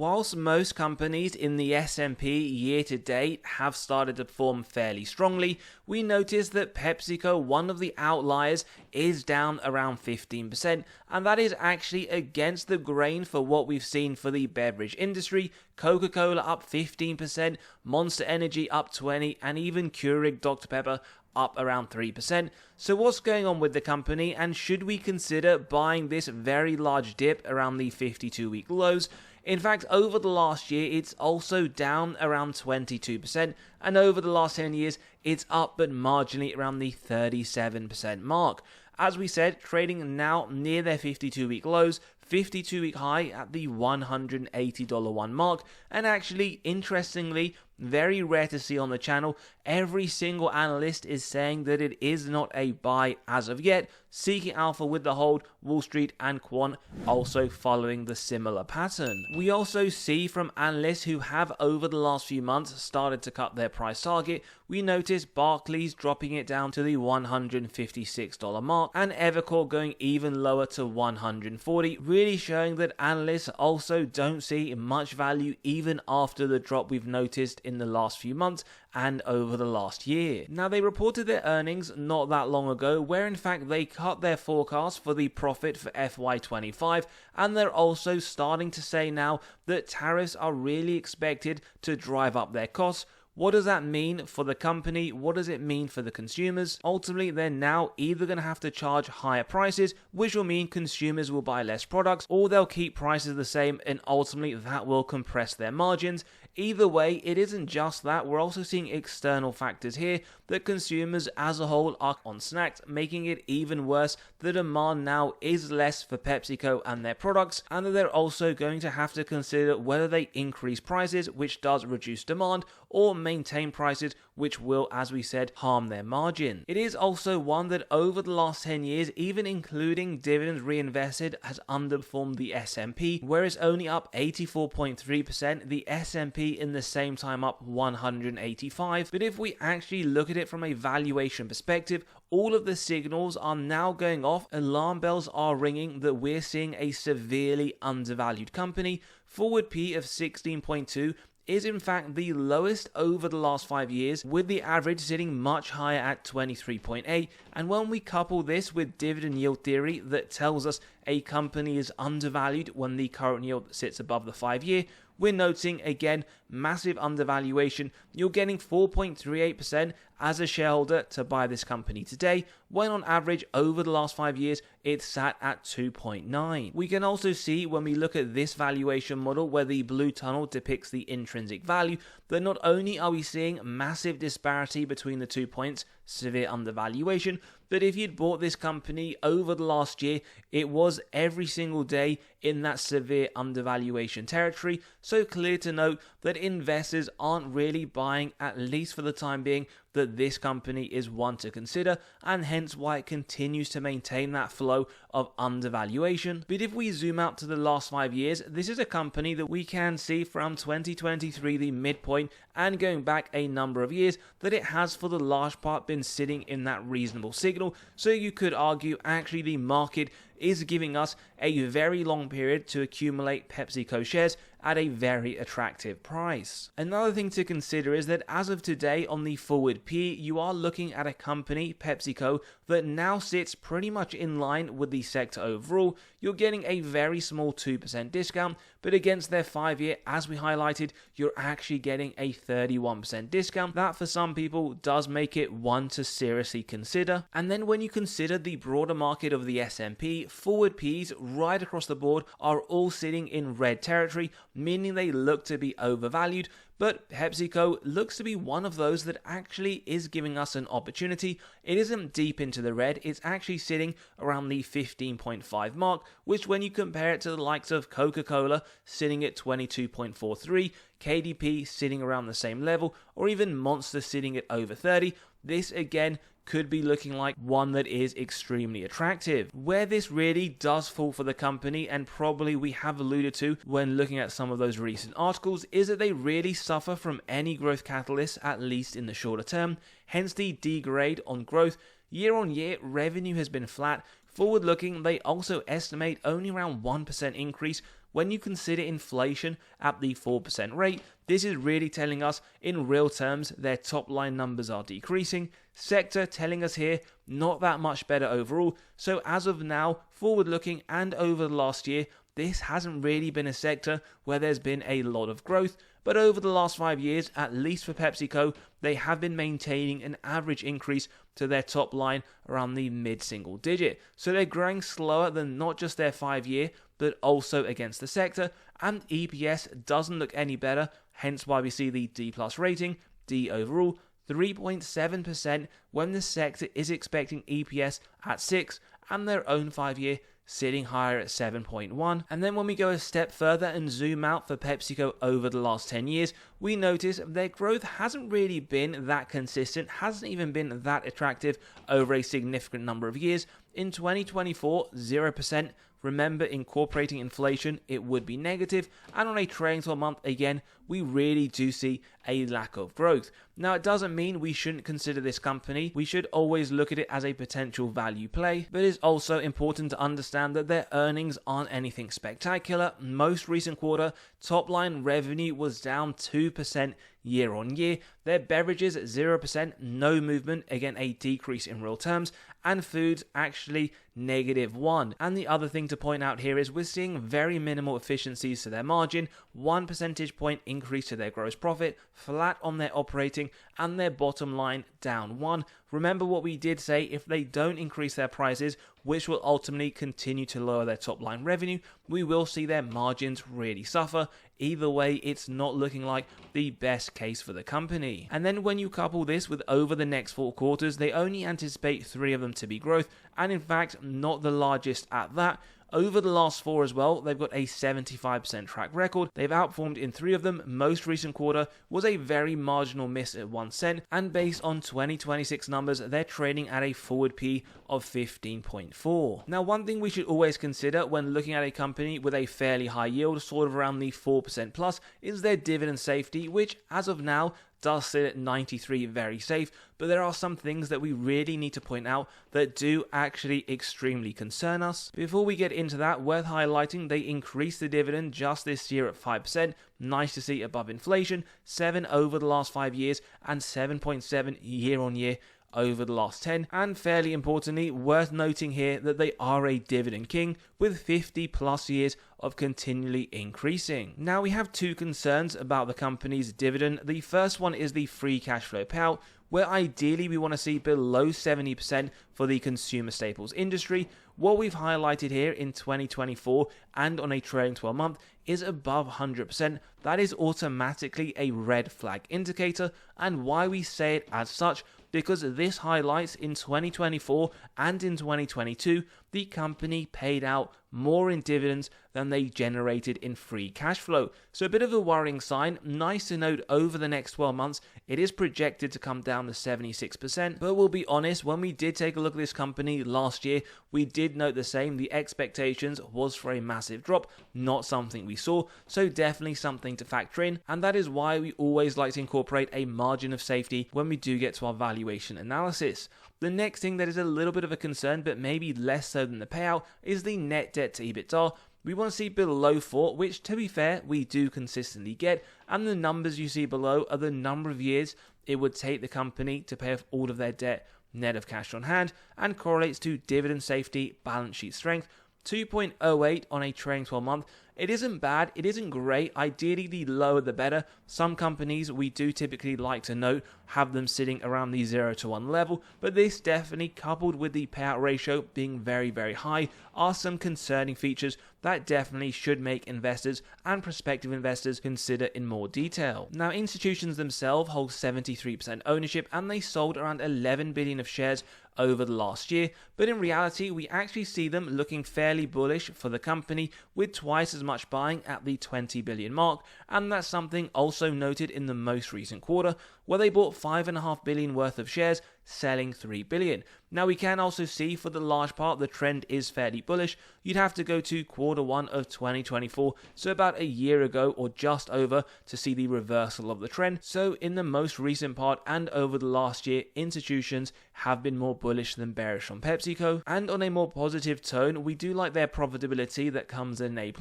Whilst most companies in the S&P year to date have started to perform fairly strongly, we notice that PepsiCo, one of the outliers, is down around 15%, and that is actually against the grain for what we've seen for the beverage industry. Coca-Cola up 15%, Monster Energy up 20%, and even Keurig Dr. Pepper up around 3%. So what's going on with the company, and should we consider buying this very large dip around the 52-week lows? In fact, over the last year, it's also down around 22%, and over the last 10 years, it's up but marginally around the 37% mark. As we said, trading now near their 52-week lows, 52-week high at the $180 one mark, and actually, interestingly, very rare to see on the channel, every single analyst is saying that it is not a buy as of yet. Seeking Alpha with the hold, Wall Street and Quant also following the similar pattern. We also see from analysts who have over the last few months started to cut their price target. We notice Barclays dropping it down to the $156 mark and Evercore going even lower to $140, really showing that analysts also don't see much value even after the drop we've noticed in the last few months and over the last year. Now, they reported their earnings not that long ago, where in fact they cut their forecast for the profit for FY25, and they're also starting to say now that tariffs are really expected to drive up their costs. What does that mean for the company? What does it mean for the consumers? Ultimately, they're now either going to have to charge higher prices, which will mean consumers will buy less products, or they'll keep prices the same, and ultimately that will compress their margins. Either way, it isn't just that. We're also seeing external factors here that consumers as a whole are on snacks, making it even worse. The demand now is less for PepsiCo and their products, and that they're also going to have to consider whether they increase prices, which does reduce demand, or maintain prices, which will, as we said, harm their margin. It is also one that over the last 10 years, even including dividends reinvested, has underperformed the S&P, whereas only up 84.3%, the S&P in the same time up 185. But if we actually look at it from a valuation perspective, all of the signals are now going off. Alarm bells are ringing that we're seeing a severely undervalued company. Forward P of 16.2 is in fact the lowest over the last 5 years, with the average sitting much higher at 23.8. And when we couple this with dividend yield theory that tells us a company is undervalued when the current yield sits above the 5-year, we're noting again massive undervaluation. You're getting 4.38% as a shareholder to buy this company today, when on average over the last 5 years it's sat at 2.9. We can also see when we look at this valuation model where the blue tunnel depicts the intrinsic value, that not only are we seeing massive disparity between the 2 points, severe undervaluation, but if you'd bought this company over the last year, it was every single day in that severe undervaluation territory. So clear to note that investors aren't really buying, at least for the time being, that this company is one to consider, and hence why it continues to maintain that flow of undervaluation. But if we zoom out to the last 5 years, this is a company that we can see from 2023, the midpoint, and going back a number of years, that it has for the large part been sitting in that reasonable signal. So you could argue actually the market is giving us a very long period to accumulate PepsiCo shares at a very attractive price. Another thing to consider is that as of today on the forward P, you are looking at a company, PepsiCo, that now sits pretty much in line with the sector overall. You're getting a very small 2% discount, but against their 5-year, as we highlighted, you're actually getting a 31% discount. That for some people does make it one to seriously consider. And then when you consider the broader market of the S&P, forward Ps right across the board are all sitting in red territory, meaning they look to be overvalued. But PepsiCo looks to be one of those that actually is giving us an opportunity. It isn't deep into the red, it's actually sitting around the 15.5 mark, which when you compare it to the likes of Coca-Cola sitting at 22.43, KDP sitting around the same level, or even Monster sitting at over 30, this again could be looking like one that is extremely attractive. Where this really does fall for the company, and probably we have alluded to when looking at some of those recent articles, is that they really suffer from any growth catalysts, at least in the shorter term, hence the degrade on growth. Year on year, revenue has been flat. Forward looking, they also estimate only around 1% increase, when you consider inflation at the 4% rate, this is really telling us in real terms their top line numbers are decreasing. Sector telling us here not that much better overall. So as of now, forward looking and over the last year, this hasn't really been a sector where there's been a lot of growth. But over the last 5 years, at least for PepsiCo, they have been maintaining an average increase to their top line around the mid-single digit. So they're growing slower than not just their 5-year, but also against the sector. And EPS doesn't look any better, hence why we see the D+ rating, D overall, 3.7% when the sector is expecting EPS at 6 and their own 5-year sitting higher at 7.1. And then when we go a step further and zoom out for PepsiCo over the last 10 years, we notice their growth hasn't really been that consistent, hasn't even been that attractive over a significant number of years. In 2024, 0%. Remember, incorporating inflation, it would be negative. And on a trailing 12 month, again, we really do see a lack of growth. Now, it doesn't mean we shouldn't consider this company. We should always look at it as a potential value play. But it's also important to understand that their earnings aren't anything spectacular. Most recent quarter, top line revenue was down 2% year on year. Their beverages 0%, no movement, again a decrease in real terms, and foods actually -1. And the other thing to point out here is we're seeing very minimal efficiencies to their margin, 1 percentage point increase to their gross profit, flat on their operating, and their bottom line down 1. Remember what we did say, if they don't increase their prices, which will ultimately continue to lower their top line revenue, we will see their margins really suffer. Either way, it's not looking like the best case for the company. And then when you couple this with over the next 4 quarters, they only anticipate 3 of them to be growth, and in fact, not the largest at that. Over the last 4 as well, they've got a 75% track record. They've outperformed in 3 of them. Most recent quarter was a very marginal miss at 1 cent. And based on 2026 numbers, they're trading at a forward P of 15.4. Now, one thing we should always consider when looking at a company with a fairly high yield, sort of around the 4% plus, is their dividend safety, which as of now does sit at 93, very safe, but there are some things that we really need to point out that do actually extremely concern us. Before we get into that, worth highlighting, they increased the dividend just this year at 5%, nice to see above inflation, 7 over the last 5 years, and 7.7 year on year over the last 10, and fairly importantly, worth noting here that they are a dividend king with 50 plus years of continually increasing. Now we have 2 concerns about the company's dividend. The first one is the free cash flow payout, where ideally we want to see below 70% for the consumer staples industry. What we've highlighted here in 2024 and on a trailing 12 month is above 100%. That is automatically a red flag indicator, and why we say it as such, because this highlights in 2024 and in 2022, the company paid out more in dividends than they generated in free cash flow. So a bit of a worrying sign. Nice to note over the next 12 months, it is projected to come down to 76%. But we'll be honest, when we did take a look at this company last year, we did note the same. The expectations was for a massive drop, not something we saw. So definitely something to factor in. And that is why we always like to incorporate a margin of safety when we do get to our valuation analysis. The next thing that is a little bit of a concern, but maybe less so than the payout, is the net debt to EBITDA. We want to see below 4, which to be fair, we do consistently get, and the numbers you see below are the number of years it would take the company to pay off all of their debt net of cash on hand, and correlates to dividend safety, balance sheet strength. 2.08 on a trailing 12 month. It isn't bad, it isn't great. Ideally, the lower the better. Some companies we do typically like to note have them sitting around the 0 to 1 level, but this definitely, coupled with the payout ratio being very, very high, are some concerning features that definitely should make investors and prospective investors consider in more detail. Now, institutions themselves hold 73% ownership, and they sold around 11 billion of shares over the last year, but in reality we actually see them looking fairly bullish for the company, with twice as much buying at the 20 billion mark, and that's something also noted in the most recent quarter, where they bought 5.5 billion worth of shares, selling 3 billion. Now we can also see for the large part the trend is fairly bullish. You'd have to go to Q1 of 2024, so about a year ago or just over, to see the reversal of the trend. So in the most recent part and over the last year, institutions have been more bullish than bearish on PepsiCo. And on a more positive tone, we do like their profitability that comes in A+.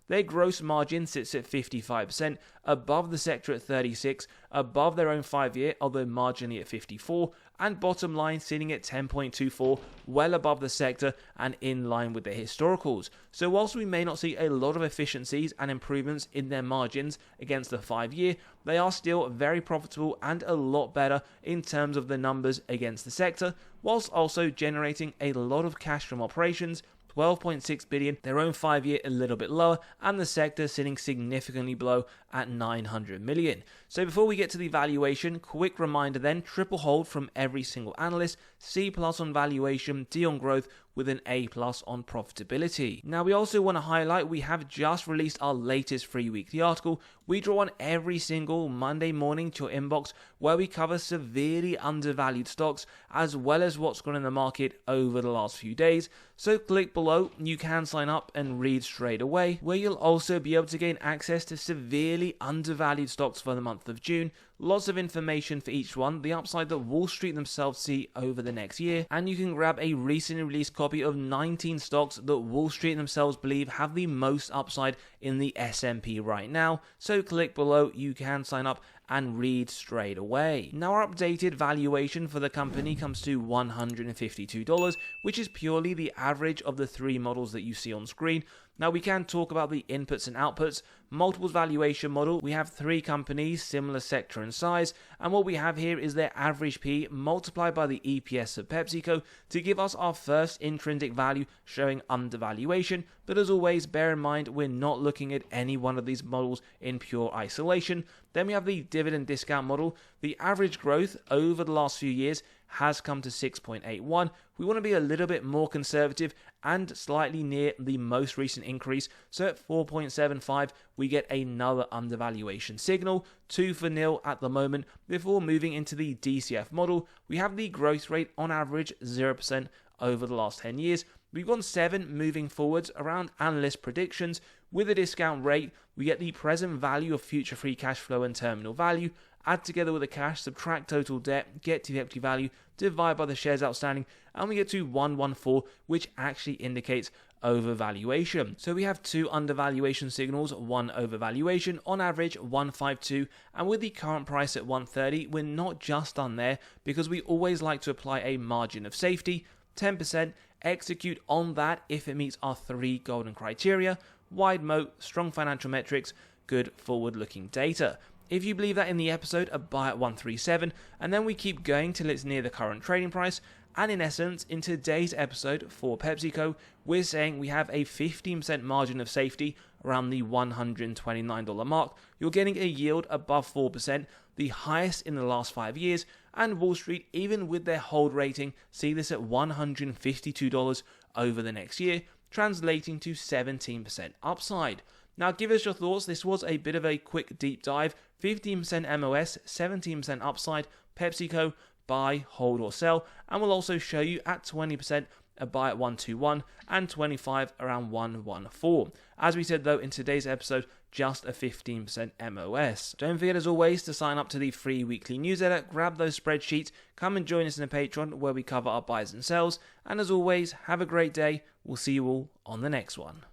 Their gross margin sits at 55%, above the sector at 36%, above their own 5-year, although marginally at 54%, and bottom line sitting at 10.24, well above the sector and in line with their historicals. So whilst we may not see a lot of efficiencies and improvements in their margins against the 5-year, they are still very profitable and a lot better in terms of the numbers against the sector, whilst also generating a lot of cash from operations. 12.6 billion, their own 5-year a little bit lower, and the sector sitting significantly below at 900 million. So before we get to the valuation, quick reminder then, triple hold from every single analyst, C+ on valuation, D on growth, with an A+ on profitability. Now we also want to highlight we have just released our latest free weekly article. We draw on every single Monday morning to your inbox, where we cover severely undervalued stocks as well as what's gone in the market over the last few days. So click below, you can sign up and read straight away, where you'll also be able to gain access to severely undervalued stocks for the month of June. Lots of information for each one, the upside that Wall Street themselves see over the next year, and you can grab a recently released copy of 19 stocks that Wall Street themselves believe have the most upside in the S&P right now. So click below, you can sign up and read straight away. Now our updated valuation for the company comes to $152, which is purely the average of the 3 models that you see on screen. Now we can talk about the inputs and outputs. Multiples valuation model, we have 3 companies, similar sector and size, and what we have here is their average P multiplied by the EPS of PepsiCo to give us our first intrinsic value showing undervaluation. But as always, bear in mind we're not looking at any one of these models in pure isolation. Then we have the dividend discount model. The average growth over the last few years has come to 6.81. We want to be a little bit more conservative and slightly near the most recent increase. So at 4.75, we get another undervaluation signal, 2 for nil at the moment. Before moving into the DCF model, we have the growth rate on average 0% over the last 10 years. We've gone 7 moving forwards around analyst predictions. With a discount rate, we get the present value of future free cash flow and terminal value, add together with the cash, subtract total debt, get to the equity value, divide by the shares outstanding, and we get to 114, which actually indicates overvaluation. So we have 2 undervaluation signals, 1 overvaluation, on average 152, and with the current price at 130, we're not just done there, because we always like to apply a margin of safety, 10%, execute on that if it meets our 3 golden criteria: wide moat, strong financial metrics, good forward-looking data. If you believe that in the episode, a buy at 137, and then we keep going till it's near the current trading price. And in essence, in today's episode for PepsiCo, we're saying we have a 15% margin of safety around the $129 mark. You're getting a yield above 4%, the highest in the last 5 years, and Wall Street, even with their hold rating, see this at $152 over the next year, translating to 17% upside. Now give us your thoughts. This was a bit of a quick deep dive. 15% MOS, 17% upside, PepsiCo, buy, hold or sell, and we'll also show you at 20% a buy at 121 and 25 around 114. As we said though in today's episode, just a 15% MOS. Don't forget as always to sign up to the free weekly newsletter, grab those spreadsheets, come and join us in the Patreon where we cover our buys and sells, and as always, have a great day. We'll see you all on the next one.